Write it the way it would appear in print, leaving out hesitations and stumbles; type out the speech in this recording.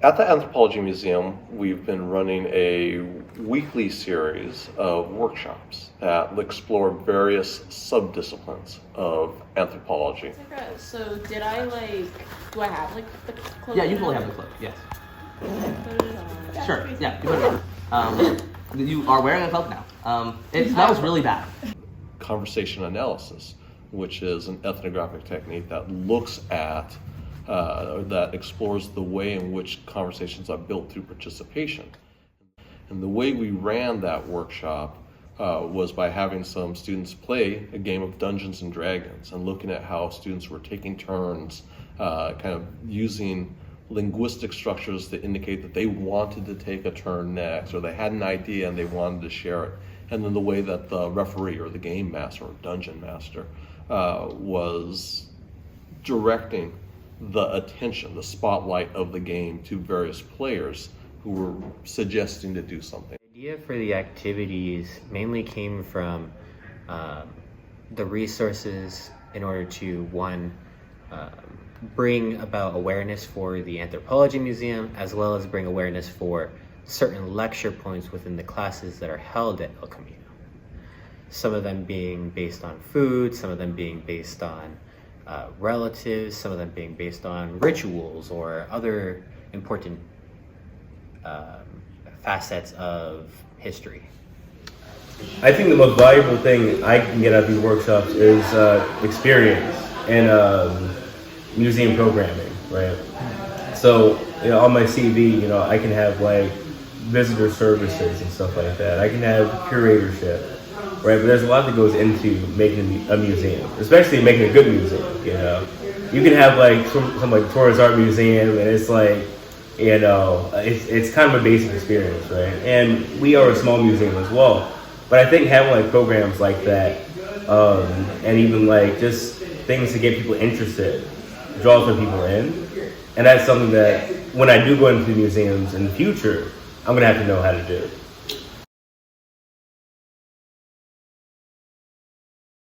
At the Anthropology Museum, we've been running a weekly series of workshops that explore various subdisciplines of anthropology. So did I do I have the cloak? Yeah, you fully have the cloak, yes. Put it on. Sure, yeah, you put it on. You are wearing a cloak now. It smells really bad. Conversation analysis, which is an ethnographic technique that looks at that explores the way in which conversations are built through participation. And the way we ran that workshop was by having some students play a game of Dungeons and Dragons and looking at how students were taking turns, kind of using linguistic structures to indicate that they wanted to take a turn next, or they had an idea and they wanted to share it. And then the way that the referee or the game master or dungeon master was directing the attention, the spotlight of the game to various players who were suggesting to do something. The idea for the activities mainly came from the resources in order to, one, bring about awareness for the Anthropology Museum, as well as bring awareness for certain lecture points within the classes that are held at El Camino. Some of them being based on food, some of them being based on relatives, some of them being based on rituals or other important facets of history. I think the most valuable thing I can get out of these workshops is experience and museum programming, right? So, on my CV, I can have visitor services and stuff like that. I can have curatorship, right? But there's a lot that goes into making a museum, especially making a good museum. You can have some tourist art museum, and it's it's kind of a basic experience, right? And we are a small museum as well, but I think having programs like that, and even just things to get people interested, draws more people in, and that's something that when I do go into museums in the future, I'm gonna have to know how to do.